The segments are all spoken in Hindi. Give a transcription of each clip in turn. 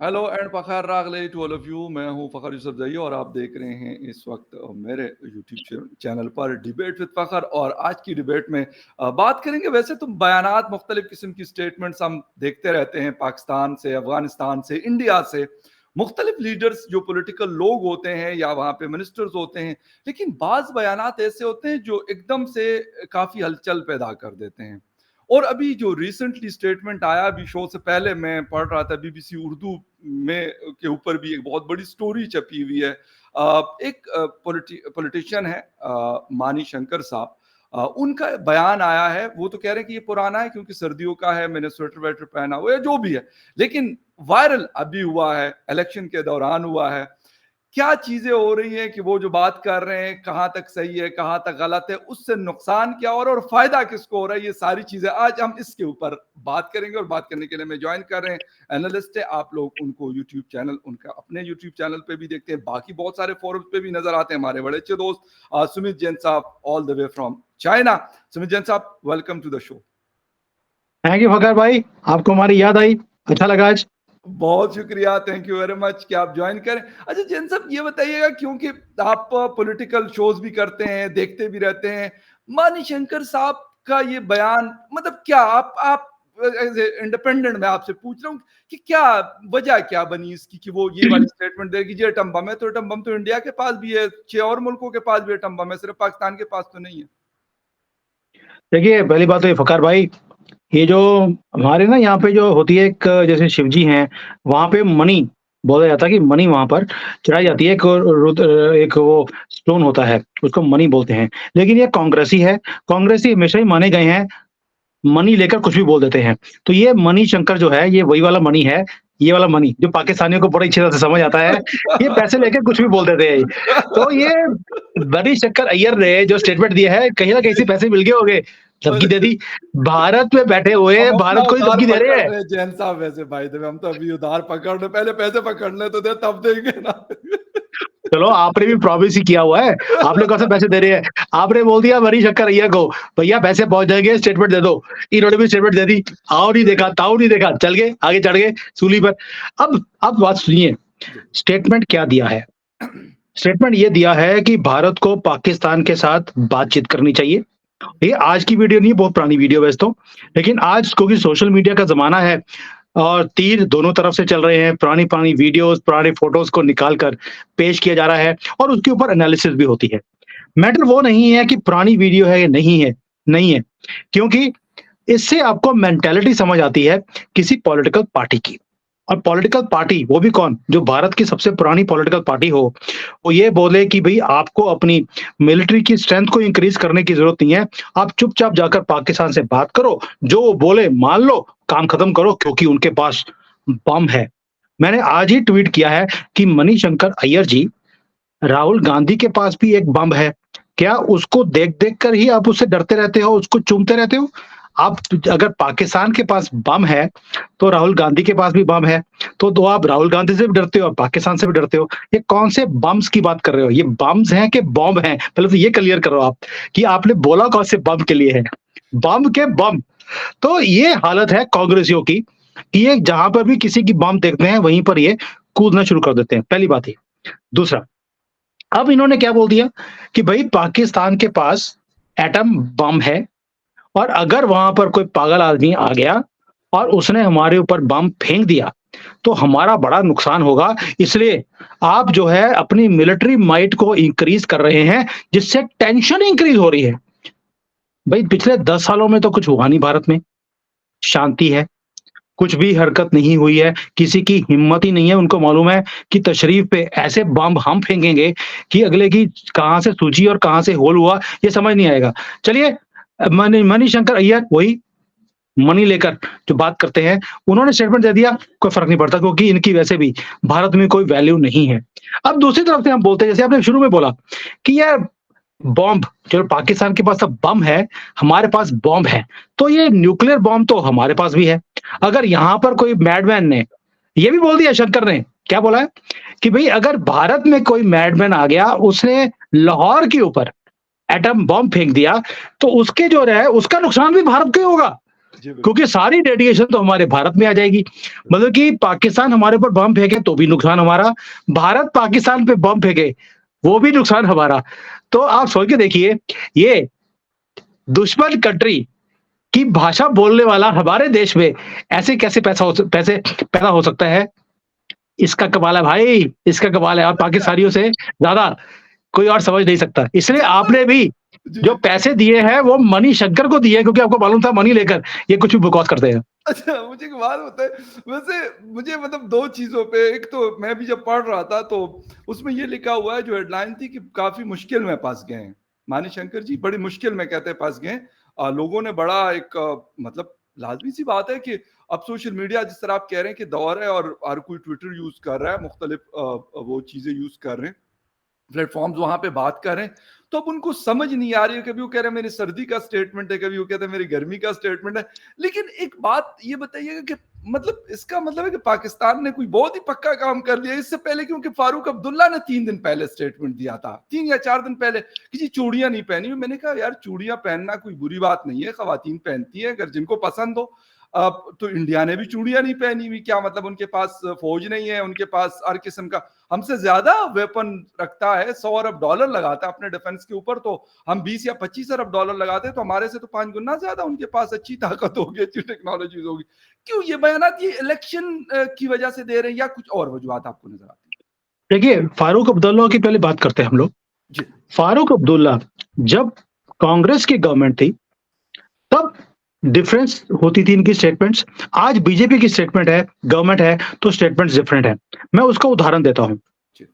हेलो एंड फ़खर रागले टू ऑल ऑफ यू। मैं हूं फ़खर यूसुफज़ई और आप देख रहे हैं इस वक्त मेरे यूट्यूब चैनल पर डिबेट विद फ़खर। और आज की डिबेट में बात करेंगे। वैसे तो बयानात, मुख्तलिफ किस्म की स्टेटमेंट्स हम देखते रहते हैं, पाकिस्तान से, अफगानिस्तान से, इंडिया से। मुख्तलिफ लीडर्स जो पॉलिटिकल लोग होते हैं या वहाँ पे मिनिस्टर्स होते हैं, लेकिन बाज़ बयानात ऐसे होते हैं जो एकदम से काफ़ी हलचल पैदा कर देते हैं। और अभी जो रिसेंटली स्टेटमेंट आया, अभी शो से पहले मैं पढ़ रहा था, बीबीसी उर्दू में के ऊपर भी एक बहुत बड़ी स्टोरी छपी हुई है। एक पॉलिटिशियन है, मानी शंकर साहब। उनका बयान आया है। वो तो कह रहे हैं कि ये पुराना है क्योंकि सर्दियों का है, मैंने स्वेटर वेटर पहना हुआ है, जो भी है, लेकिन वायरल अभी हुआ है, इलेक्शन के दौरान हुआ है। क्या चीजें हो रही हैं कि वो जो बात कर रहे हैं कहां तक सही है, कहां तक गलत है, उससे नुकसान क्या हो रहा है और फायदा किसको हो रहा है, ये सारी चीजें आज हम इसके ऊपर बात करेंगे। और बात करने के लिए मैं ज्वाइन कर रहे हैं एनालिस्ट है, आप लोग उनको यूट्यूब चैनल, उनका अपने यूट्यूब चैनल पे भी देखते हैं, बाकी बहुत सारे फोरम्स पे भी नजर आते हैं, हमारे बड़े अच्छे दोस्त सुमित जैन साहब all the way from China. Sumit Jain साहब, welcome to the show. Thank you Fakhar भाई, आपको हमारी याद आई, अच्छा लगा आज। बहुत शुक्रिया, थैंक यू वेरी मच कि आप ज्वाइन करें। अच्छा जैन साहब, ये बताइएगा, क्योंकि आप पॉलिटिकल शोज भी करते हैं, देखते भी रहते हैं, मानी शंकर साहब का ये बयान, मतलब क्या आप इंडिपेंडेंट, मैं आपसे पूछ रहा हूँ कि क्या वजह क्या बनी इसकी कि वो ये वाली स्टेटमेंट दे कि ये एटम बम है। तो एटम बम तो इंडिया के पास भी है, 6 और मुल्कों के पास भी एटम बम है, सिर्फ पाकिस्तान के पास तो नहीं है। देखिए, पहली बात तो ये फकर भाई, ये जो हमारे ना यहाँ पे जो होती है एक जैसे शिव जी हैं, वहाँ पे मनी बोला जाता है कि मनी वहाँ पर चढ़ाई जाती है। एक वो स्टोन होता है, उसको मनी बोलते हैं। लेकिन ये कांग्रेसी है, कांग्रेसी हमेशा ही माने गए हैं मनी लेकर कुछ भी बोल देते हैं। तो ये मनी शंकर जो है, ये वही वाला मनी है, ये वाला मनी जो पाकिस्तानियों को बड़ी अच्छी तरह से समझ आता है। ये पैसे लेके कुछ भी बोल देते हैं। तो ये मनी शंकर अय्यर ने जो स्टेटमेंट दिया है, कहीं न कहीं से पैसे मिल गए होंगे, धमकी दे दी। भारत में बैठे हुए हम अपना भारत को ही उधार धमकी दे रहे पकड़ हैं। रहे हैं जैन साहब। वैसे भाई देव, हम तो अभी उधार पकड़ रहे, पहले पैसे पकड़ने तो दे, तब देंगे ना। चलो, आपने भी प्रॉमिस ही किया हुआ है, आप लोग कहाँ से पैसे दे रहे हैं? आपने बोल दिया मनी शंकर अय्यर को, भैया पैसे पहुँच जाएँगे, स्टेटमेंट दे दो। इन्होंने भी स्टेटमेंट दे दी, आओ नहीं देखा, ताऊ नहीं देखा, चल गए, आगे चढ़ गए सूली पर। अब बात सुनिए, स्टेटमेंट क्या दिया है? स्टेटमेंट ये दिया है कि भारत को पाकिस्तान के साथ बातचीत करनी चाहिए। ये आज की वीडियो नहीं है, बहुत पुरानी वीडियो वैसे तो, लेकिन आज क्योंकि सोशल मीडिया का ज़माना है और तीर दोनों तरफ से चल रहे हैं, पुरानी-पुरानी वीडियोज़, पुराने फ़ोटोज़ को निकाल कर पेश किया जा रहा है और उसके ऊपर एनालिसिस भी होती है। मैटर वो नहीं है कि पुरानी वीडियो है या नहीं है, क्योंकि इससे आपको मेंटालिटी समझ आती है किसी पॉलिटिकल पार्टी की। और पॉलिटिकल पार्टी वो भी कौन? जो भारत की सबसे पुरानी पॉलिटिकल पार्टी हो, वो ये बोले कि भई आपको अपनी मिलिट्री की स्ट्रेंथ को इंक्रीज़ करने की ज़रूरत नहीं है। आप चुपचाप जाकर पाकिस्तान से बात करो, जो वो बोले मान लो, काम खत्म करो क्योंकि उनके पास बम है। मैंने आज ही ट्वीट किया है कि मणिशंकर अय्यर जी, राहुल गांधी के पास भी एक बम है। क्या उसको देख-देख कर ही आप उससे डरते रहते हो, उसको चूमते रहते हो? आप अगर पाकिस्तान के पास बम है, तो राहुल गांधी के पास भी बम है। तो आप राहुल गांधी से भी डरते हो, आप पाकिस्तान से भी डरते हो। ये कौन से बम्स की बात कर रहे हो? ये बम्स हैं कि बॉम्ब हैं? पहले तो ये क्लियर करो आप कि आपने बोला कौन से बम के लिए है? बम के बम। तो ये हालत है कांग्रेसियों की कि ये जहाँ पर भी किसी की बम देखते हैं, वहीं पर ये कूदना शुरू कर देते हैं, पहली बात ये। दूसरा, अब इन्होंने क्या बोल दिया कि भई पाकिस्तान के पास एटम बम है और अगर वहाँ पर कोई पागल आदमी आ गया और उसने हमारे ऊपर बम फेंक दिया, तो हमारा बड़ा नुकसान होगा। इसलिए आप जो है अपनी मिलिट्री माइट को इंक्रीज़ कर रहे हैं, जिससे टेंशन इंक्रीज़ हो रही है। भई पिछले 10 सालों में तो कुछ हुआ नहीं भारत में, शांति है। कुछ भी हरकत नहीं हुई है, किसी की हिम्मत ही नहीं है, उनको मालूम है कि तशरीफ पे ऐसे बम हम फेंकेंगे कि अगले की कहाँ से सूजी और कहाँ से होल हुआ, ये समझ नहीं आएगा। चलिए मणिशंकर अय्यर वही मनी लेकर जो बात करते हैं, उन्होंने स्टेटमेंट दे दिया, कोई फ़र्क नहीं पड़ता क्योंकि इनकी वैसे भी भारत में कोई वैल्यू नहीं है। अब दूसरी तरफ से हम बोलते हैं, जैसे आपने शुरू में बोला कि यार बॉम्ब, चलो पाकिस्तान के पास अब बम है, हमारे पास बॉम्ब है, तो ये न्यूक्लियर बॉम्ब तो हमारे पास भी है। अगर यहाँ पर कोई मैडमैन ने ये भी बोल दिया, शंकर ने क्या बोला है कि भई अगर भारत में कोई मैडमैन आ गया, उसने लाहौर के ऊपर एटम बॉम्ब फेंक दिया, तो उसके जो है उसका नुकसान भी भारत को ही होगा। जी बिल्कुल। क्योंकि सारी रेडिएशन तो हमारे भारत में आ जाएगी। मतलब कि पाकिस्तान हमारे ऊपर बम फेंके तो भी नुकसान हमारा, भारत पाकिस्तान पे बम फेंके वो भी नुकसान हमारा। तो आप सोच के देखिए, ये दुश्मन कंट्री की भाषा बोलने वाला हमारे देश में ऐसे कैसे पैसे पैदा हो सकता है? इसका कमाल है भाई, इसका कमाल है, और पाकिस्तानियों से ज़्यादा कोई और समझ नहीं सकता। इसलिए अच्छा आपने भी जो जी। पैसे दिए हैं वो मणिशंकर को दिए, क्योंकि आपको मालूम था मनी लेकर ये कुछ भी बकवास करते हैं। अच्छा, मुझे एक बात बताइए, वैसे मुझे मतलब 2 चीज़ों पे, एक तो मैं भी जब पढ़ रहा था तो उसमें ये लिखा हुआ है, जो हेडलाइन थी, कि काफ़ी मुश्किल में फँस गए हैं। मानिशंकर जी बड़ी मुश्किल में कहते हैं फँस गए हैं। लोगों ने बड़ा एक मतलब लाज़मी-सी बात है कि अब सोशल मीडिया जिस तरह आप कह रहे हैं कि दौर है और हर कोई ट्विटर यूज़ कर रहा है, मुख्तलिफ वो चीज़ें यूज़ कर रहे हैं। प्लेटफ़ॉर्म्स वहाँ पे बात कर रहे हैं, तो अब उनको समझ नहीं आ रही है, कभी वो कह रहे हैं मेरी सर्दी का स्टेटमेंट है, कभी वो कहते हैं मेरी गर्मी का स्टेटमेंट है। लेकिन एक बात ये बताइएगा कि मतलब इसका मतलब है कि पाकिस्तान ने कोई बहुत ही पक्का काम कर लिया इससे पहले, क्योंकि फारूक अब्दुल्ला ने 3 दिन पहले स्टेटमेंट दिया था, 3 या 4 दिन पहले, कि जी चूड़ियाँ नहीं पहनी हुई। मैंने कहा यार चूड़ियाँ पहनना कोई बुरी बात नहीं है, ख़वातीन पहनती हैं अगर जिनको पसंद हो। तो इंडिया ने भी चूड़ियाँ नहीं पहनी हुई, क्या मतलब उनके पास फ़ौज नहीं है, उनके पास हर किस्म का, हमसे ज़्यादा वेपन रखता है, $100 अरब लगाता है अपने डिफेंस के ऊपर, तो हम 20 या $25 अरब लगाते हैं, तो हमारे से तो 5 गुना ज़्यादा उनके पास अच्छी ताकत होगी, अच्छी टेक्नोलॉजीज़ होगी। क्यों ये बयानात ये इलेक्शन की वजह से दे रहे हैं, या कुछ और वजूहात आपको नज़र आती है? देखिए, फारूक अब्दुल्ला की पहले बात करते हैं हम लोग। जी, फारूक अब्दुल्ला जब कांग्रेस की गवर्नमेंट थी, तब डिफरेंस होती थी इनकी स्टेटमेंट्स। आज बीजेपी की स्टेटमेंट है, गवर्नमेंट है, तो स्टेटमेंट्स डिफरेंट है। मैं उसका उदाहरण देता हूँ। जी,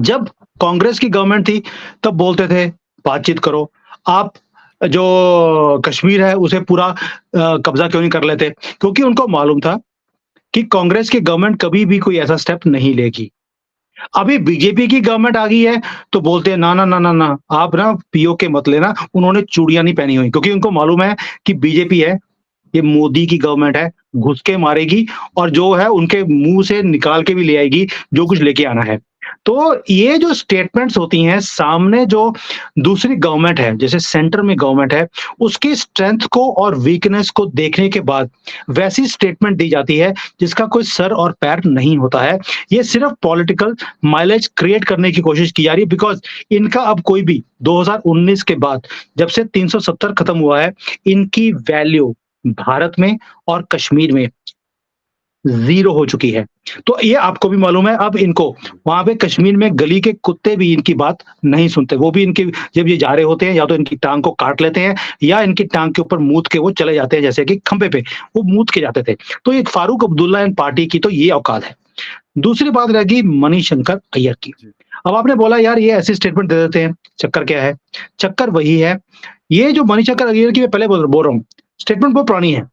जब कांग्रेस की गवर्नमेंट थी, तब बोलते थे बातचीत करो। आप जो कश्मीर है उसे पूरा कब्जा क्यों नहीं कर लेते? क्योंकि उनको मालूम था कि कांग्रेस की गवर्नमेंट कभी भी कोई ऐसा स्टेप नहीं लेगी। अभी बीजेपी की गवर्नमेंट आ गई है, तो बोलते हैं ना, ना, ना, ना, ना, आप ना पीओके मत लेना, उन्होंने चूड़ियाँ नहीं पहनी हुई, क्योंकि उनको मालूम है कि बीजेपी है, ये मोदी की गवर्नमेंट है, घुस के मारेगी और जो है उनके मुँह से निकाल के भी ले आएगी, जो कुछ लेके आना है। तो ये जो स्टेटमेंट्स होती हैं, सामने जो दूसरी गवर्नमेंट है, जैसे सेंटर में गवर्नमेंट है, उसकी स्ट्रेंथ को और वीकनेस को देखने के बाद वैसी स्टेटमेंट दी जाती है, जिसका कोई सर और पैर नहीं होता है। ये सिर्फ पॉलिटिकल माइलेज क्रिएट करने की कोशिश की जा रही है, बिकॉज़ इनका अब कोई भी 2019 के बाद, जब से 370 खत्म हुआ है, इनकी वैल्यू भारत में और कश्मीर में ज़ीरो हो चुकी है। तो ये आपको भी मालूम है, अब इनको वहाँ पे कश्मीर में गली के कुत्ते भी इनकी बात नहीं सुनते। वो भी इनकी, जब ये जा रहे होते हैं, या तो इनकी टाँग को काट लेते हैं, या इनकी टाँग के ऊपर मूत के वो चले जाते हैं, जैसे कि खंभे पे वो मूत के जाते थे। तो ये फारूक अब्दुल्ला एंड पार्टी की तो ये औकात है। दूसरी बात रहेगी मणिशंकर अय्यर की। जी, अब आपने बोला यार ये ऐसी स्टेटमेंट दे देते हैं, चक्कर क्या है? चक्कर वही है, ये जो मणिशंकर अय्यर की मैं पहले बोल रहा हूँ, स्टेटमेंट बहुत पुरानी है।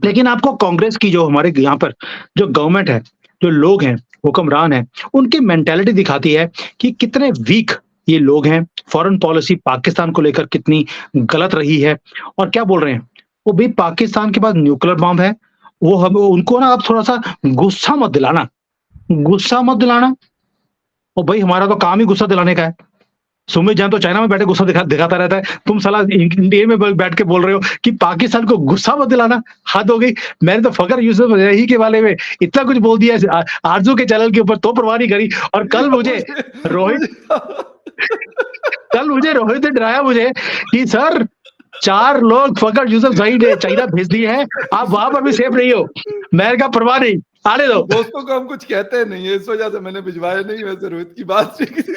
लेकिन आपको कांग्रेस की जो हमारे यहाँ पर जो गवर्नमेंट है, जो लोग हैं, हुक्मरान हैं, उनकी मेंटालिटी दिखाती है कि कितने वीक ये लोग हैं, फॉरेन पॉलिसी पाकिस्तान को लेकर कितनी गलत रही है, और क्या बोल रहे हैं, वो भी पाकिस्तान के पास न्यूक्लियर बॉम्ब है, वो हम उनको ना आप थोड़ा-सा गुस्सा मत दिलाना, और भाई हमारा तो काम ही गुस्सा दिलाने का है। सुमित जैन तो चाइना में बैठे गुस्सा दिखाता रहता है। तुम साला इंडिया में बैठ के बोल रहे हो कि पाकिस्तान को गुस्सा मत दिलाना, हद हो गई। मैंने तो फखर यूसुफ ही के बारे में इतना कुछ बोल दिया आरजू के चैनल के ऊपर, तो परवाह नहीं करी। और जी, मुझे रोहित मुझे रोहित ने डराया मुझे कि सर 4 लोग फखर यूसुफ सही ने चाइना भेज दिए हैं, आप वहां पर भी सेफ नहीं हो। मैंने कहा परवाह नहीं, आने दो। दोस्तों को हम कुछ कहते नहीं है, इस वजह से मैंने भिजवाया नहीं, वैसे रोहित की बात ठीक थी।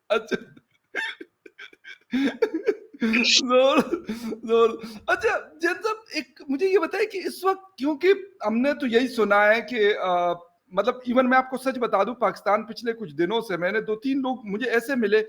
अच्छा। ज़ोर ज़ोर अच्छा, जैन साहब एक मुझे ये बताइए कि इस वक़्त, क्योंकि हमने तो यही सुना है कि मतलब इवन मैं आपको सच बता दूँ, पाकिस्तान पिछले कुछ दिनों से मैंने 2-3 लोग मुझे ऐसे मिले,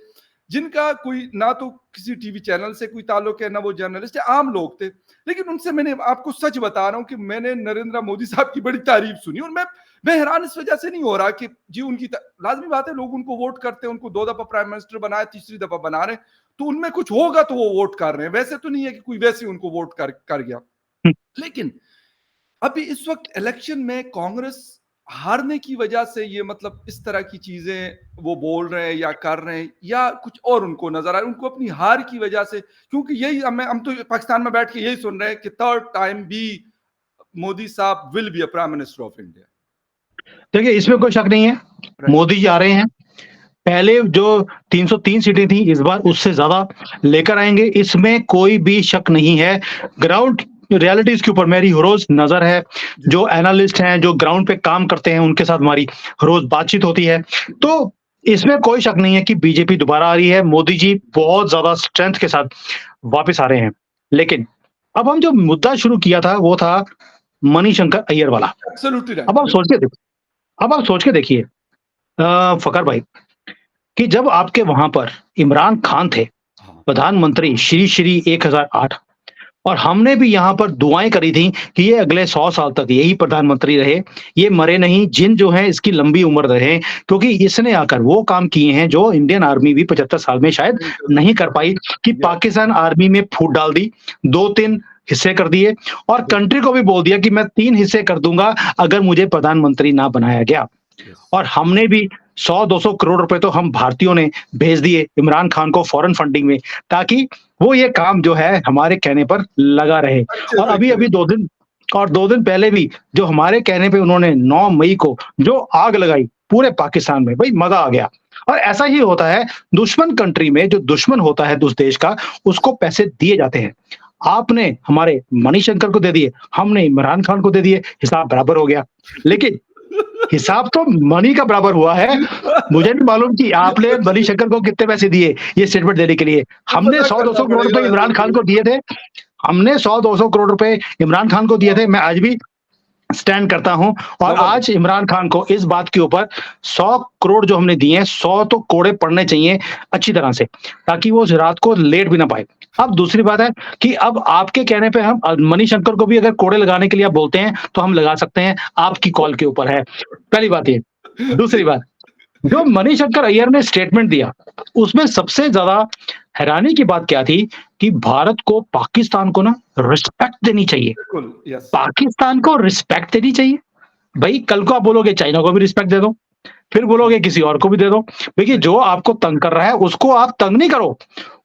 जिनका कोई ना तो किसी टीवी चैनल से कोई ताल्लुक है, ना वो जर्नलिस्ट है, आम लोग थे। लेकिन उनसे मैंने, आपको सच बता रहा हूँ कि मैंने नरेंद्र मोदी साहब की बड़ी तारीफ़ सुनी, और मैं हैरान इस वजह से नहीं हो रहा कि जी उनकी लाज़मी बात है, लोग उनको वोट करते हैं, उनको 2 दफ़ा प्राइम मिनिस्टर बनाया, तीसरी दफ़ा बना रहे हैं, तो उनमें कुछ होगा तो वो वोट कर रहे हैं। वैसे तो नहीं है कि कोई वैसे ही उनको वोट कर गया। लेकिन अभी इस वक़्त इलेक्शन में कांग्रेस हारने की वजह से ये मतलब इस तरह की चीजें वो बोल रहे हैं या कर रहे हैं, या कुछ और उनको नजर आ रहा है, उनको अपनी हार की वजह से? क्योंकि यही हम तो पाकिस्तान में बैठ के यही सुन रहे हैं कि थर्ड टाइम भी मोदी साहब will be a prime minister of India. देखिए, इसमें कोई शक नहीं है, राइट। मोदी जी आ रहे हैं। पहले जो 303 सीटें थी, इस बार उससे ज्यादा लेकर आएंगे, इसमें कोई भी शक नहीं है। ग्राउंड रियलिटीज के ऊपर मेरी रोज नजर है। जी। जो एनालिस्ट हैं, जो ग्राउंड पे काम करते हैं, उनके साथ हमारी रोज बातचीत होती है। तो इसमें कोई शक नहीं है कि बीजेपी दोबारा आ रही है। मोदी जी बहुत ज्यादा स्ट्रेंथ के साथ वापस आ रहे हैं। लेकिन अब हम जो मुद्दा शुरू किया था वो था मणिशंकर अय्यर वाला। एब्सोल्युटली अब आप राइट। सोच के देखिए, अब आप सोच के देखिए फकर भाई, कि जब आपके वहां पर इमरान खान थे हाँ। प्रधानमंत्री, श्री श्री 1008, और हमने भी यहाँ पर दुआएं करी थी कि ये अगले 100 साल तक यही प्रधानमंत्री रहे, ये मरे नहीं, जिन जो है इसकी लंबी उम्र रहे, क्योंकि इसने आकर वो काम किए हैं जो इंडियन आर्मी भी 75 साल में शायद नहीं कर नहीं सकते। कर पाई, कि या पाकिस्तान आर्मी में फूट डाल दी, 2-3 हिस्से कर दिए, और कंट्री को भी बोल दिया कि मैं 3 हिस्से कर दूंगा अगर मुझे प्रधानमंत्री ना बनाया गया। यस। और हमने भी 100-200 करोड़ रुपए तो हम भारतीयों ने भेज दिए इमरान खान को फॉरेन फंडिंग में, ताकि वो ये काम जो है हमारे कहने पर लगा रहे। अच्छे और से अभी करें। अभी 2 दिन पहले भी जो हमारे कहने पे उन्होंने 9 मई को जो आग लगाई पूरे पाकिस्तान में, भाई मजा आ गया। और ऐसा ही होता है, दुश्मन कंट्री में जो दुश्मन होता है उस देश का, उसको पैसे दिए जाते हैं। आपने हमारे मणिशंकर को दे दिए, हमने इमरान खान को दे दिए, हिसाब बराबर हो गया। लेकिन हिसाब तो मनी का बराबर हुआ है। मुझे नहीं मालूम कि आपने मणिशंकर को कितने पैसे दिए ये स्टेटमेंट देने के लिए। वो हमने पता करना 100-200 करोड़ पड़ेगा रुपए वैसे इमरान खान तो। को दिए थे। हमने 100-200 करोड़ रुपए इमरान खान को दिए थे। मैं आज भी स्टैंड करता हूं। और जबरदस्त। आज इमरान खान को इस बात के ऊपर 100 करोड़ जो हमने दिए हैं, 100 तो कोड़े पड़ने चाहिए अच्छी तरह से, ताकि वो उस रात को लेट भी ना पाए। अब दूसरी बात है कि अब आपके कहने पे हम मणिशंकर को भी अगर कोड़े लगाने के लिए आप बोलते हैं तो हम लगा सकते हैं, आपकी कॉल के ऊपर है। पहली बात ये। दूसरी बात, जो मणिशंकर अय्यर ने स्टेटमेंट दिया, उसमें सबसे ज्यादा हैरानी की बात क्या थी कि भारत को पाकिस्तान को ना रिस्पेक्ट देनी चाहिए। बिल्कुल। यस। पाकिस्तान को रिस्पेक्ट देनी चाहिए। भाई कल को आप बोलोगे चाइना को भी रिस्पेक्ट दे दो, फिर बोलोगे किसी और को भी दे दो। देखिए, जो आपको तंग कर रहा है उसको आप तंग नहीं करो,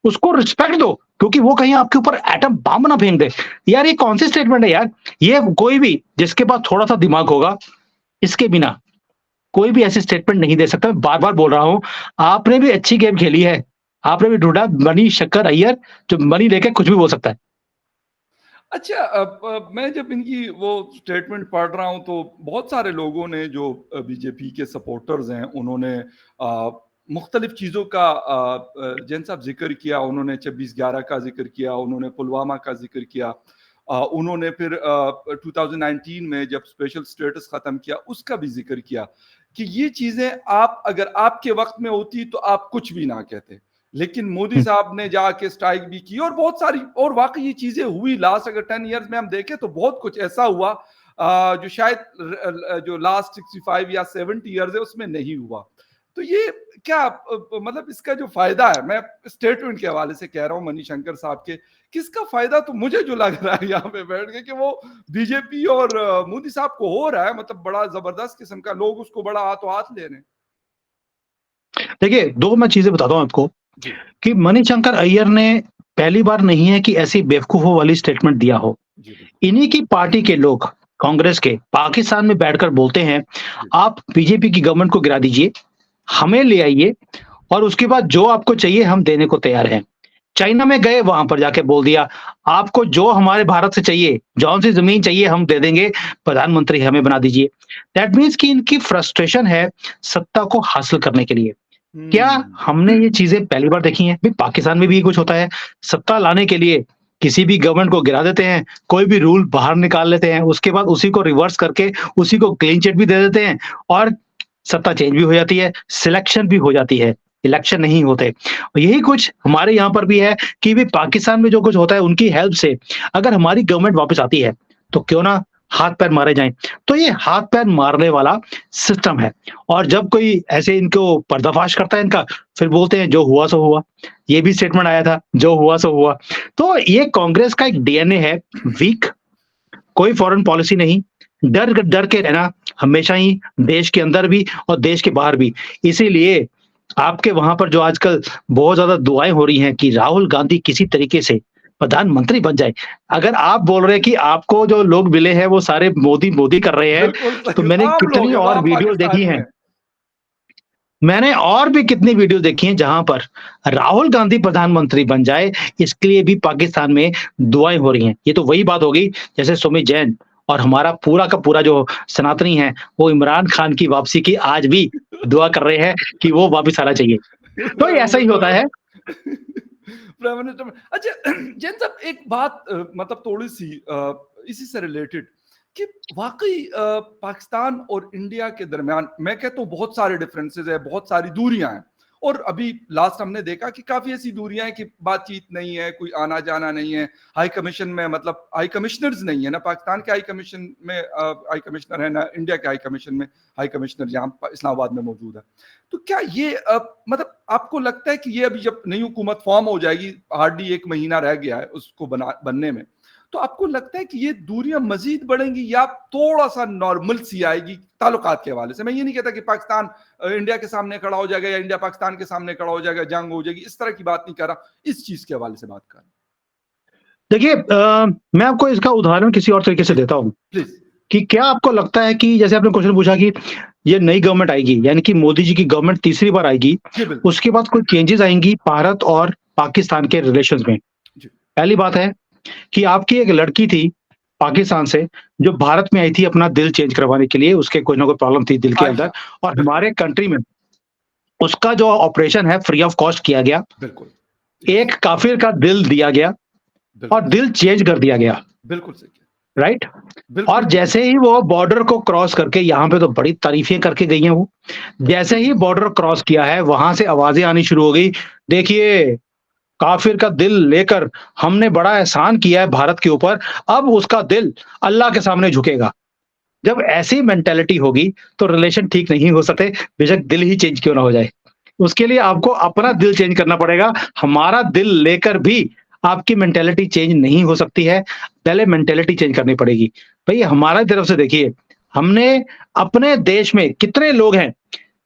उसको रिस्पेक्ट दो, क्योंकि वो कहीं आपके ऊपर एटम बम ना फेंक दे। यार ये कौन सी स्टेटमेंट है यार? ये कोई भी जिसके पास थोड़ा सा दिमाग होगा, इसके बिना कोई भी ऐसी स्टेटमेंट नहीं दे सकता। मैं बार-बार बोल रहा हूँ, आपने भी अच्छी गेम खेली है। आपने भी ढूँढा मणिशंकर अय्यर जो मनी लेके कुछ भी बोल सकता है। अच्छा, अब मैं जब इनकी वो स्टेटमेंट पढ़ रहा हूँ तो बहुत सारे लोगों ने जो बीजेपी के सपोर्टर्स हैं उन्होंने मुख्तलिफ चीज़ों का जैन साहब जिक्र किया। उन्होंने 26/11 का जिक्र किया, उन्होंने पुलवामा का जिक्र किया, उन्होंने फिर 2019 में जब स्पेशल स्टेटस ख़त्म किया उसका भी जिक्र किया कि ये चीज़ें आप अगर आपके वक्त में होती तो आप कुछ भी ना कहते। लेकिन मोदी साहब ने जाके स्ट्राइक भी की और बहुत सारी और वाकई ये चीजें हुई। लास्ट अगर 10 इयर्स में हम देखें तो बहुत कुछ ऐसा हुआ जो शायद जो लास्ट 65 या 70 इयर्स है उसमें नहीं हुआ। तो ये क्या मतलब इसका जो फायदा है, मैं स्टेटमेंट के हवाले से कह रहा हूँ मणिशंकर साहब के, किसका फायदा तो मुझे जो लग रहा है यहाँ पे बैठ के कि वो बीजेपी और मोदी साहब को हो रहा है, मतलब बड़ा जबरदस्त किस्म का, लोग उसको बड़ा हाथों हाथ ले रहे हैं। देखिए, 2 मैं चीज़ें बताता हूँ आपको जी। कि मणिशंकर अय्यर ने पहली बार नहीं है कि ऐसी बेवकूफ़ों वाली स्टेटमेंट दिया हो। जी बिल्कुल। इन्हीं की पार्टी के लोग, कांग्रेस के, पाकिस्तान में बैठकर बोलते हैं, जी। आप बीजेपी की गवर्नमेंट को गिरा दीजिए, हमें ले आइए, और उसके बाद जो आपको चाहिए हम देने को तैयार हैं। चाइना में गए, वहां पर जाके बोल दिया, आपको जो हमारे भारत से चाहिए, जौन सी जमीन चाहिए हम दे देंगे, प्रधानमंत्री हमें बना दीजिए। दैट मीन्स कि इनकी फ्रस्ट्रेशन है सत्ता को हासिल करने के लिए। क्या हम्म। हमने ये चीजें पहली बार देखी हैं? भाई पाकिस्तान में भी ये कुछ होता है। सत्ता लाने के लिए किसी भी गवर्नमेंट को गिरा देते हैं, कोई भी रूल बाहर निकाल लेते हैं, उसके बाद उसी को रिवर्स करके उसी को क्लीन चिट भी दे देते हैं, और सत्ता चेंज भी हो जाती है, सिलेक्शन भी हो जाती है, इलेक्शन नहीं होते। और यही कुछ हमारे यहाँ पर भी है कि भी पाकिस्तान में जो कुछ होता है उनकी हेल्प से अगर हमारी गवर्नमेंट वापस आती है तो क्यों ना हाथ पैर मारे जाएं। तो ये हाथ पैर मारने वाला सिस्टम है। और जब कोई ऐसे इनको पर्दाफाश करता है इनका, फिर बोलते हैं जो हुआ सो हुआ। ये भी स्टेटमेंट आया था, जो हुआ सो हुआ। तो ये कांग्रेस का एक डीएनए है, वीक, कोई फॉरेन पॉलिसी नहीं, डर डर के रहना, हमेशा ही, देश के अंदर भी और देश के बाहर भी। इसीलिए आपके वहाँ पर जो आजकल बहुत ज़्यादा दुआएँ हो रही हैं कि राहुल गांधी किसी तरीके से प्रधानमंत्री बन जाए। अगर आप बोल रहे हैं कि आपको जो लोग मिले हैं वो सारे मोदी, मोदी कर रहे हैं, बिल्कुल तो सही, मैंने आम लोग कितनी हैं, वो और आम वीडियोज़ देखी पाकिस्तानी हैं। हैं। मैंने और भी कितनी वीडियो देखी हैं जहाँ पर राहुल गांधी प्रधानमंत्री बन जाए, इसके लिए भी पाकिस्तान में दुआएँ हो रही हैं। ये तो वही बात हो गई जैसे सुमित जैन और हमारा पूरा का पूरा जो सनातनी है, वो इमरान खान की वापसी की आज भी दुआ कर रहे हैं कि वो वापस आना चाहिए। तो ये प्राइम ऐसा ही मिनिस्टर होता है। प्राइम मिनिस्टर में अच्छा जैन साहब एक बात मतलब थोड़ी सी इसी से रिलेटेड कि वाकई पाकिस्तान और इंडिया के दरमियान मैं कहता हूँ बहुत सारे डिफरेंसेस है, बहुत सारी दूरियां हैं। और अभी लास्ट हमने देखा कि काफी ऐसी दूरियां हैं कि बातचीत नहीं है, कोई आना जाना नहीं है। हाई कमीशन में मतलब हाई कमिश्नर्स नहीं है ना, पाकिस्तान के हाई कमीशन में हाई कमिश्नर है ना, इंडिया के हाई कमीशन में हाई कमिश्नर यहाँ इस्लामाबाद में मौजूद है। तो क्या ये मतलब आपको लगता है कि ये अभी जब नई हुकूमत फॉर्म हो जाएगी, हार्डली 1 महीना रह गया है उसको बनने में, तो आपको लगता है कि ये दूरियां मजीद बढ़ेंगी या थोड़ा सा नॉर्मल सी आएगी ताल्लुकात के हवाले से? मैं ये नहीं कहता कि पाकिस्तान इंडिया के सामने खड़ा हो जाएगा या इंडिया पाकिस्तान के सामने खड़ा हो जाएगा, जंग हो जाएगी, इस तरह की बात नहीं कर रहा, इस चीज के हवाले से बात कर रहा हूं। देखिए मैं आपको इसका उदाहरण किसी और तरीके से देता हूँ प्लीज। कि क्या आपको लगता है कि जैसे आपने क्वेश्चन पूछा कि ये नई गवर्नमेंट आएगी, यानी कि मोदी जी की गवर्नमेंट तीसरी बार आएगी, जी बिल्कुल। उसके बाद कोई चेंजेस आएँगी भारत और पाकिस्तान के रिलेशंस में? जी पहली बात है कि आपकी एक लड़की थी पाकिस्तान से, जो भारत में आई थी अपना दिल चेंज करवाने के लिए, उसके कोई ना कोई प्रॉब्लम थी दिल के अंदर आयशा। और बिल्कुल हमारे कंट्री में उसका जो ऑपरेशन है फ्री ऑफ कॉस्ट किया गया। बिल्कुल। यस। एक काफिर का दिल दिया गया और बिल्कुल दिल चेंज कर दिया गया, बिल्कुल सही है। राइट? और बिल्कुल जैसे ही वो बॉर्डर को क्रॉस करके यहाँ पे तो बड़ी तारीफ़ें करके गई हैं वो। जैसे ही बॉर्डर क्रॉस किया है, वहाँ से आवाज़ें आनी शुरू हो गई, देखिए काफ़िर का दिल लेकर हमने बड़ा एहसान किया है भारत के ऊपर, अब उसका दिल अल्लाह के सामने झुकेगा। जब ऐसी मेंटालिटी होगी, तो रिलेशन ठीक नहीं हो सकते, बेशक दिल ही चेंज क्यों ना हो जाए। उसके लिए आपको अपना दिल चेंज करना पड़ेगा। हमारा दिल लेकर भी आपकी मेंटालिटी चेंज नहीं हो सकती है। पहले मेंटालिटी चेंज करनी पड़ेगी। भई हमारा तरफ से देखिए, हमने अपने देश में कितने लोग हैं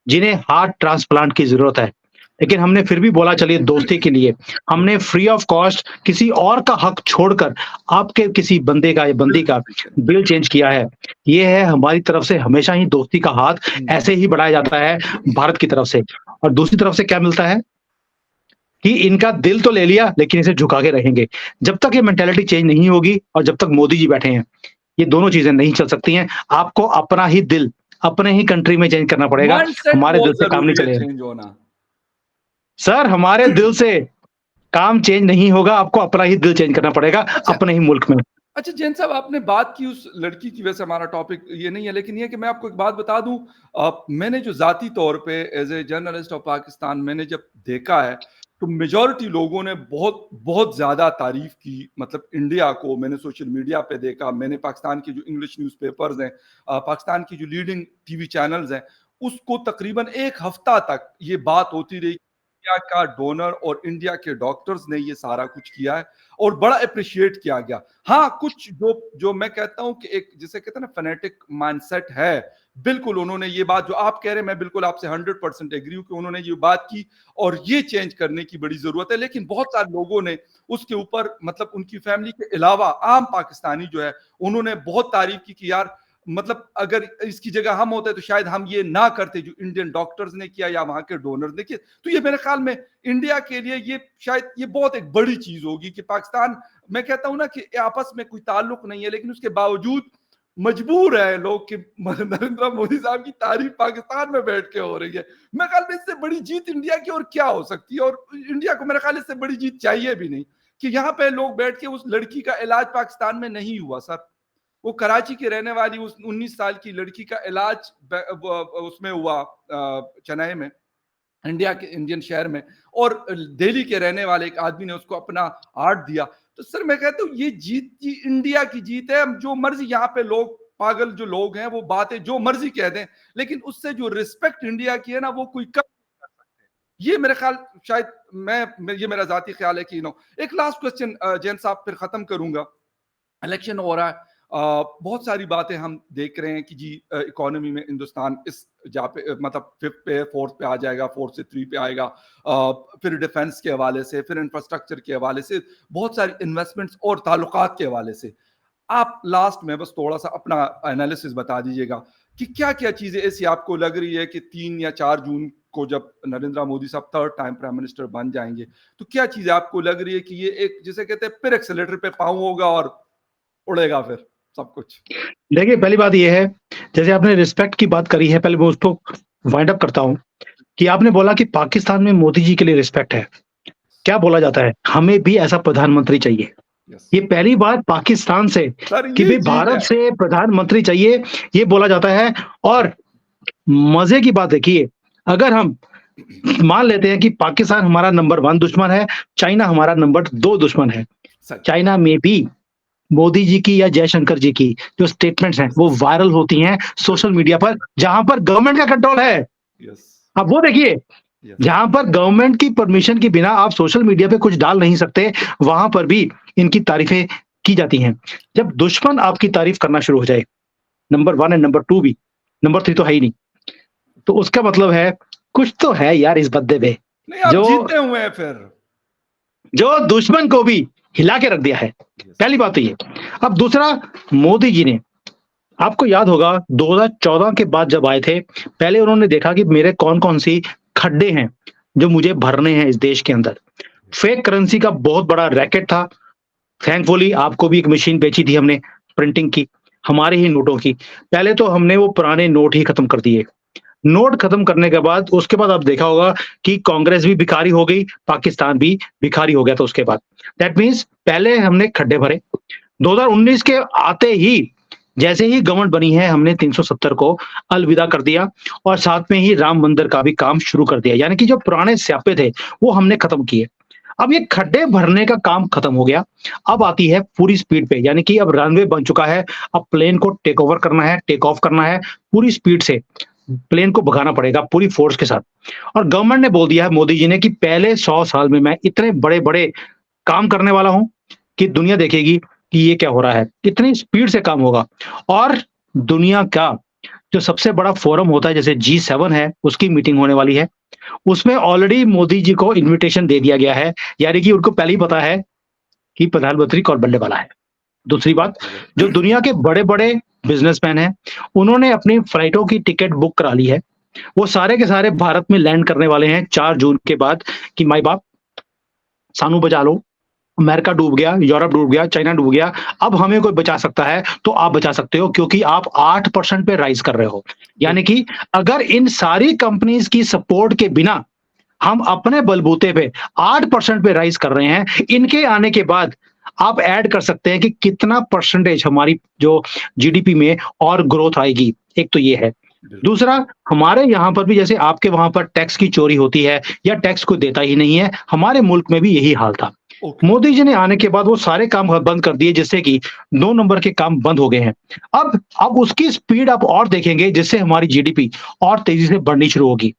जिन्हें हार्ट ट्रांसप्लांट की ज़रूरत है। लेकिन हमने फिर भी बोला चलिए दोस्ती के लिए, हमने फ्री ऑफ कॉस्ट किसी और का हक छोड़कर आपके किसी बंदे का या बंदी बिल्कुल का सही है। दिल चेंज किया है। ये है हमारी तरफ से हमेशा ही दोस्ती का हाथ ऐसे ही बढ़ाया जाता है भारत की तरफ से। और दूसरी तरफ से क्या मिलता है कि इनका दिल तो ले लिया लेकिन इसे झुका के रहेंगे। जब तक ये मेंटालिटी चेंज नहीं होगी और जब तक मोदी जी बैठे हैं, ये दोनों चीज़ें नहीं चल सकती हैं। आपको अपना ही दिल, अपने ही कंट्री में चेंज करना पड़ेगा। माइंडसेट हमारे दिल बहुत से काम नहीं जरूरी है चलेगा। चेंज होना। सर हमारे दिल से काम चेंज नहीं होगा, आपको अपना ही दिल चेंज करना पड़ेगा, अच्छा अपने ही मुल्क में। अच्छा जैन साहब, आपने बात की उस लड़की की, वैसे हमारा टॉपिक ये नहीं है, लेकिन ये है कि मैं आपको एक बात बता दूं, मैंने जो जाती तौर पे as a journalist of Pakistan मैंने जब देखा है, तो मेजॉरिटी लोगों ने बहुत बहुत ज्यादा तारीफ की, मतलब इंडिया को। मैंने सोशल मीडिया पे देखा, मैंने पाकिस्तान की जो इंग्लिश न्यूज़पेपर्स हैं, पाकिस्तान की जो लीडिंग टीवी चैनल्स हैं, उसको तकरीबन 1 हफ्ता तक ये बात होती रही, इंडिया का डोनर और इंडिया के डॉक्टर्स ने ये सारा कुछ किया है और बड़ा अप्रिशिएट किया गया। हाँ, कुछ जो जो मैं कहता हूं कि एक जिसे कहते हैं ना फैनेटिक माइंडसेट है, बिल्कुल उन्होंने ये बात जो आप कह रहे हैं, मैं बिल्कुल आपसे 100% एग्री हूं कि उन्होंने ये बात की और ये चेंज करने की बड़ी जरूरत है। लेकिन बहुत सारे लोगों ने उसके ऊपर, मतलब उनकी फैमिली के अलावा आम पाकिस्तानी जो है, उन्होंने बहुत तारीफ की कि यार, मतलब अगर इसकी जगह हम होते तो शायद हम ये ना करते जो इंडियन डॉक्टर्स ने किया या वहां के डोनर्स ने किया। तो ये मेरे ख्याल में इंडिया के लिए ये शायद ये बहुत एक बड़ी चीज होगी कि पाकिस्तान, मैं कहता हूं ना कि आपस में कोई ताल्लुक नहीं है, लेकिन उसके बावजूद मजबूर है लोग कि नरेंद्र मोदी साहब की तारीफ पाकिस्तान में बैठ के हो रही है। मेरे ख्याल में इससे बड़ी जीत इंडिया की और क्या हो सकती है, और इंडिया को मेरे ख्याल इससे बड़ी जीत चाहिए भी नहीं कि यहाँ पे लोग बैठ के, उस लड़की का इलाज पाकिस्तान में नहीं हुआ सर, वो कराची की रहने वाली उस 19 साल की लड़की का इलाज उसमें हुआ, चेन्नई में, इंडिया के इंडियन शहर में, और दिल्ली के रहने वाले एक आदमी ने उसको अपना हार्ट दिया। तो सर मैं कहता हूँ ये जीत की इंडिया की जीत है। जो मर्जी यहाँ पे लोग, पागल जो लोग हैं, वो बातें जो मर्जी कह दें, लेकिन उससे जो रिस्पेक्ट इंडिया की है ना, वो कोई कम नहीं कर सकते। ये मेरे ख्याल, शायद ये मेरा जाती ख्याल है कि नो। एक लास्ट क्वेश्चन जैन साहब, फिर खत्म करूंगा। इलेक्शन हो रहा है, बहुत सारी बातें हम देख रहे हैं कि जी इकोनॉमी में हिंदुस्तान इस जहाँ पे मतलब 5th पे 4th पे आ जाएगा, 4th से 3 पे आएगा, फिर डिफेंस के हवाले से, फिर इंफ्रास्ट्रक्चर के हवाले से, बहुत सारी इन्वेस्टमेंट्स और ताल्लुकात के हवाले से। आप लास्ट में बस थोड़ा-सा अपना एनालिसिस बता दीजिएगा कि क्या-क्या चीज़ें ऐसी आपको लग रही है कि 3 या 4 जून को जब नरेंद्र मोदी साहब 3rd टाइम प्राइम मिनिस्टर बन जाएँगे, तो क्या चीज़ें आपको लग रही है कि ये एक जिसे कहते हैं फिर एक्सेलेरेटर पे पाँव होगा और उड़ेगा फिर सब कुछ? देखिए, पहली बात ये है, जैसे आपने रिस्पेक्ट की बात करी है, पहले मैं उसको वाइंड अप करता हूँ, कि आपने बोला कि पाकिस्तान में मोदी जी के लिए रिस्पेक्ट है। क्या बोला जाता है? हमें भी ऐसा प्रधानमंत्री चाहिए। यस। ये पहली बात पाकिस्तान से सर कि ये भई चीज़ भारत है। से प्रधानमंत्री चाहिए, ये बोला जाता है। और मज़े की बात देखिए, अगर हम मान लेते हैं कि पाकिस्तान हमारा नंबर 1 दुश्मन है, चाइना हमारा नंबर 2 दुश्मन है। सच। चाइना में भी मोदी जी की या जयशंकर जी की जो स्टेटमेंट्स हैं, वो वायरल होती हैं सोशल मीडिया पर, जहाँ पर गवर्नमेंट का कंट्रोल है। यस, आप वो देखिए, यस, जहाँ पर गवर्नमेंट की परमिशन के बिना आप सोशल मीडिया पे कुछ डाल नहीं सकते, वहाँ पर भी इनकी तारीफ़ें की जाती हैं। जब दुश्मन आपकी तारीफ़ करना शुरू हो जाए, नंबर 1 एंड नंबर 2 भी, नंबर 3 तो है ही नहीं, तो उसका मतलब है कुछ तो है यार इस बंदे में, नहीं आप जो जीते हुए हैं फिर। जो दुश्मन को भी हिला के रख दिया है। यस, पहली बात तो ये। अब दूसरा, मोदी जी ने, आपको याद होगा 2014 के बाद जब आए थे, पहले उन्होंने देखा कि मेरे कौन-कौन सी खड्डे हैं, जो मुझे भरने हैं इस देश के अंदर। फेक करेंसी का बहुत बड़ा रैकेट था। थैंकफुली आपको भी एक मशीन बेची थी हमने प्रिंटिंग की, हमारे ही नोटों की। पहले तो हमने वो पुराने नोट ही खत्म कर दिए। नोट खत्म करने के बाद उसके बाद आप देखा होगा कि कांग्रेस भी भिखारी हो गई, पाकिस्तान भी भिखारी हो गया था उसके बाद। दैट मीन्स पहले हमने खड्डे भरे, 2019 के आते ही जैसे ही गवर्नमेंट बनी है, हमने 370 को अलविदा कर दिया और साथ में ही राम मंदिर का भी काम शुरू कर दिया। यानी कि जो पुराने स्यापे थे, वो हमने खत्म किए। अब ये खड्डे भरने का काम खत्म हो गया। अब आती है पूरी स्पीड पे, यानी कि अब रनवे बन चुका है, अब प्लेन को टेक ओवर करना है, टेक ऑफ करना है, पूरी स्पीड से प्लेन को भगाना पड़ेगा पूरी फोर्स के साथ। और गवर्नमेंट ने बोल दिया है मोदी जी ने कि पहले 100 साल में मैं इतने बड़े-बड़े काम करने वाला हूँ कि दुनिया देखेगी कि ये क्या हो रहा है। इतनी स्पीड से काम होगा। और दुनिया का जो सबसे बड़ा फोरम होता है, जैसे G7 है, उसकी मीटिंग होने वाली है। उसमें ऑलरेडी मोदी जी को इन्विटेशन दे दिया गया है, यानी कि उनको पहले ही पता है कि प्रधानमंत्री कौन बनने वाला है। दूसरी बात, जो दुनिया के बड़े-बड़े बिज़नेसमैन हैं, उन्होंने अपनी फ्लाइटों की टिकट बुक करा ली है। वो सारे के सारे भारत में लैंड करने वाले हैं 4 जून के बाद कि माई बाप, सानू बचा लो, अमेरिका डूब गया, यूरोप डूब गया, चाइना डूब गया, अब हमें कोई बचा सकता है, तो आप बचा सकते हो क्योंकि आप 8% पे राइज़ कर रहे हो। यानी कि अगर इन सारी कंपनीज़ की सपोर्ट के बिना हम अपने बलबूते पे 8% पे राइज़ कर रहे हैं, इनके आने के बाद आप ऐड कर सकते हैं कि कितना परसेंटेज हमारी जो जीडीपी में और ग्रोथ आएगी। एक तो ये है। दूसरा, हमारे यहाँ पर भी जैसे आपके वहाँ पर टैक्स की चोरी होती है या टैक्स कोई देता ही नहीं है, हमारे मुल्क में भी यही हाल था। ओके। मोदी जी ने आने के बाद वो सारे काम बंद कर दिए, जिससे कि 2 नंबर के काम बंद हो गए हैं। अब उसकी स्पीड आप और देखेंगे, जिससे हमारी जीडीपी और तेज़ी से बढ़नी शुरू होगी।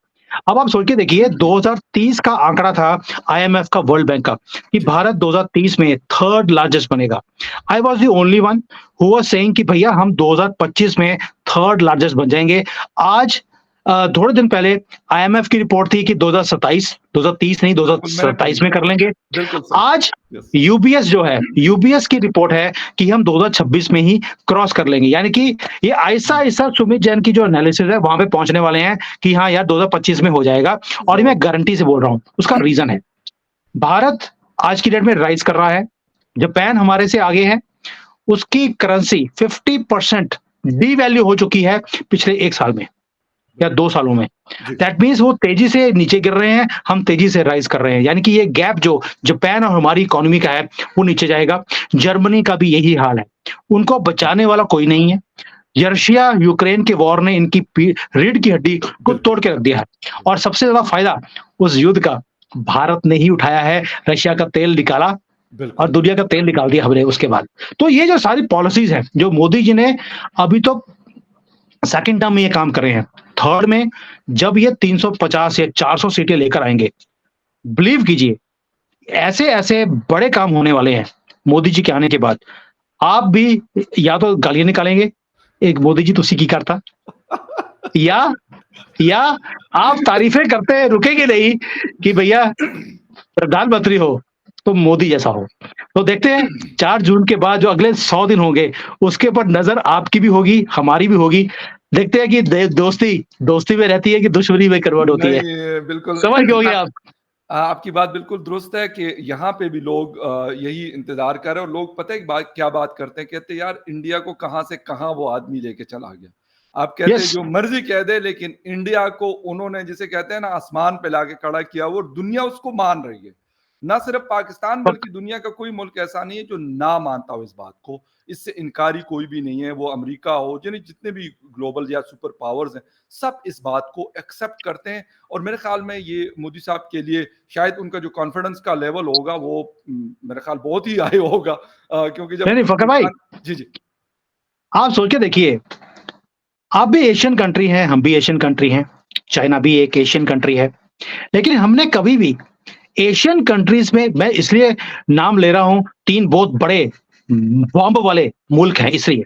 अब आप सोच के देखिए, 2030 का आंकड़ा था आईएमएफ का, वर्ल्ड बैंक का, कि भारत 2030 में 3rd लार्जेस्ट बनेगा। I was the only one who was saying कि भैया हम 2025 में 3rd लार्जेस्ट बन जाएँगे। आज थोड़े दिन पहले आईएमएफ की रिपोर्ट थी कि 2030 नहीं, बिल्कुल मैंने 2027 पढ़ी। में कर लेंगे। बिल्कुल सही। आज यस। यूबीएस जो है, यूबीएस की रिपोर्ट है कि हम 2026 में ही क्रॉस कर लेंगे। यानी कि ये ऐसा-ऐसा सुमित जैन की जो एनालिसिस है, वहाँ पे पहुँचने वाले हैं कि हाँ यार 2025 में हो जाएगा। और ये मैं गारंटी से बोल रहा हूँ। उसका रीज़न है, भारत आज की डेट में राइज़ कर रहा है, जापान हमारे से आगे है, उसकी करेंसी 50% डीवैल्यू हो चुकी है पिछले 1 साल में या 2 सालों में। जी। दैट मीन्स वो तेज़ी से नीचे गिर रहे हैं, हम तेज़ी से राइज़ कर रहे हैं। यानी कि ये गैप जो जापान और हमारी इकोनॉमी का है, वो नीचे जाएगा। जर्मनी का भी यही हाल है। उनको बचाने वाला कोई नहीं है। रशिया यूक्रेन के वॉर ने इनकी रीढ़ की हड्डी को तोड़ के रख दिया है। और सबसे ज़्यादा फ़ायदा उस युद्ध का भारत ने ही उठाया है। रशिया का तेल निकाला और बिल्कुल। दुनिया का तेल निकाल दिया हमने उसके बाद। तो ये जो सारी पॉलिसीज़ हैं, जो मोदी जी ने अभी तो सेकंड टर्म में ये काम कर रहे हैं। थर्ड में जब ये 350 या 400 सीटें लेकर आएँगे, बिलीव कीजिए, ऐसे-ऐसे बड़े काम होने वाले हैं, मोदी जी के आने के बाद। आप भी या तो गालियाँ निकालेंगे, एक मोदी जी तुसी की करता, या या आप तारीफ़ें करते रुकेंगे नहीं कि भैया प्रधानमंत्री हो, तो मोदी जैसा हो। तो देखते हैं 4 जून के बाद जो अगले 100 दिन होंगे, उसके ऊपर नज़र आपकी भी होगी, हमारी भी होगी। देखते हैं कि दे दोस्ती, दोस्ती में रहती है कि दुश्मनी में कन्वर्ट होती है। नहीं, बिल्कुल समझ गए होंगे आप। आपकी बात बिल्कुल दुरुस्त है कि यहाँ पे भी लोग यही इंतज़ार कर रहे हैं और लोग पता है एक बात क्या बात करते हैं, कहते हैं यार इंडिया को कहाँ से कहाँ वो आदमी लेके चला गया। आप कहते हैं यस, जो मर्ज़ी कह दे लेकिन इंडिया को उन्होंने जिसे कहते हैं ना आसमान पे लाके खड़ा किया वो और दुनिया उसको मान रही है। ना सिर्फ़ पाकिस्तान पक बल्कि दुनिया का कोई मुल्क ऐसा नहीं है जो ना मानता हो इस बात को। इससे इनकारी कोई भी नहीं है, वो अमेरिका हो यानी जितने भी ग्लोबल या सुपर पावर्स हैं, सब इस बात को एक्सेप्ट करते हैं और मेरे ख़्याल में ये मोदी साहब के लिए शायद उनका जो कॉन्फिडेंस का लेवल होगा वो मेरे ख़्याल बहुत ही हाई होगा क्योंकि जब नहीं, फ़खर भाई, इंसान जी, जी। आप सोच के देखिए, आप भी एशियन कंट्री हैं, हम भी एशियन कंट्री हैं, चाइना भी एक एशियन कंट्री है। लेकिन हमने कभी भी एशियन कंट्रीज़ में मैं इसलिए नाम ले रहा हूँ, 3 बहुत बड़े बॉम्ब वाले मुल्क हैं इसलिए,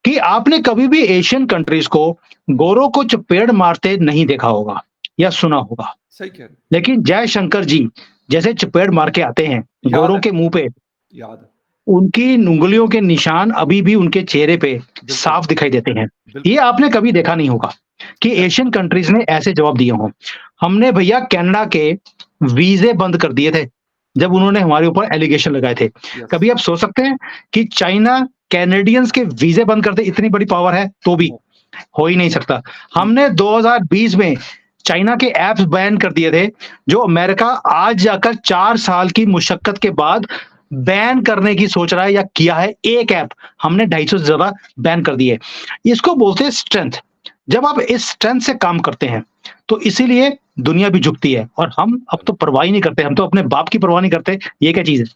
कि आपने कभी भी एशियन कंट्रीज़ को गोरों को चपेड़ मारते नहीं देखा होगा या सुना होगा। सही कह रहे हैं। लेकिन जयशंकर जी जैसे चपेड़ मार के आते हैं याद गोरों है, के मुँह पे, याद है। उनकी उँगलियों के निशान अभी भी उनके चेहरे पे बिल्कुल, साफ दिखाई देते हैं। ये बिल्कुल। आपने कभी देखा नहीं होगा कि सही एशियन कंट्रीज़ ने ऐसे जवाब दिए हों। हमने भैया कनाडा के वीज़े बंद कर दिए थे, जब उन्होंने हमारे ऊपर एलिगेशन लगाए थे। यस। कभी आप सोच सकते हैं कि चाइना कैनेडियंस के वीज़े बंद कर दे, इतनी बड़ी पावर है तो भी? नो, हो ही नहीं सकता। हुँ, हमने 2020 में चाइना के ऐप्स बैन कर दिए थे, जो अमेरिका आज जाकर 4 साल की मुशक्कत के बाद बैन करने की सोच रहा है या किया है। एक ऐप हमने 250 से ज़्यादा बैन कर दिए। इसको बोलते हैं स्ट्रेंथ। जब आप इस स्ट्रेंथ से काम करते हैं, तो इसीलिए दुनिया भी झुकती है और हम अब तो परवाह ही नहीं करते, हम तो अपने बाप की परवाह नहीं करते। ये क्या चीज़ है?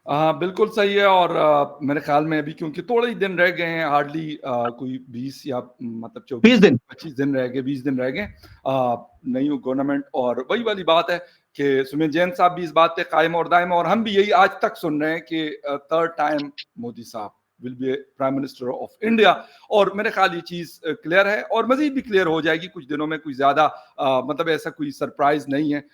बिल्कुल सही है और मेरे ख़्याल में अभी क्योंकि थोड़े ही दिन रह गए हैं हार्डली कोई 20 या मतलब 20 दिन 24-25 दिन रह गए, 20 दिन रह गए नई गवर्नमेंट और वही वाली बात है कि सुमित जैन साहब भी इस बात पे कायम और दायम और हम भी यही आज तक सुन रहे हैं कि थर्ड टाइम मोदी साहब will be prime minister of India और मेरे ख्याल ये चीज़ क्लियर है और मज़ीद भी क्लियर हो जाएगी कुछ दिनों में कोई ज़्यादा मतलब ऐसा कोई सरप्राइज़ नहीं है।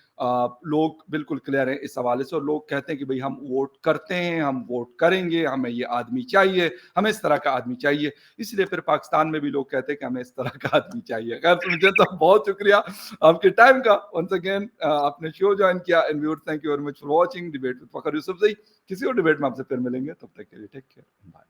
लोग बिल्कुल क्लियर हैं इस हवाले से और लोग कहते हैं कि भई हम वोट करते हैं, हम वोट करेंगे, हमें ये आदमी चाहिए, हमें इस तरह का आदमी चाहिए। इसलिए फिर पाकिस्तान में भी लोग कहते हैं कि हमें इस तरह का आदमी चाहिए। खैर सुमित साहब बहुत शुक्रिया आपके टाइम का वंस अगेन आपने शो जॉइन किया and viewers thank you very much for watching debate with Fakhar Yousafzai. किसी और डिबेट में आपसे फिर मिलेंगे, तब तक के लिए टेक केयर, बाय।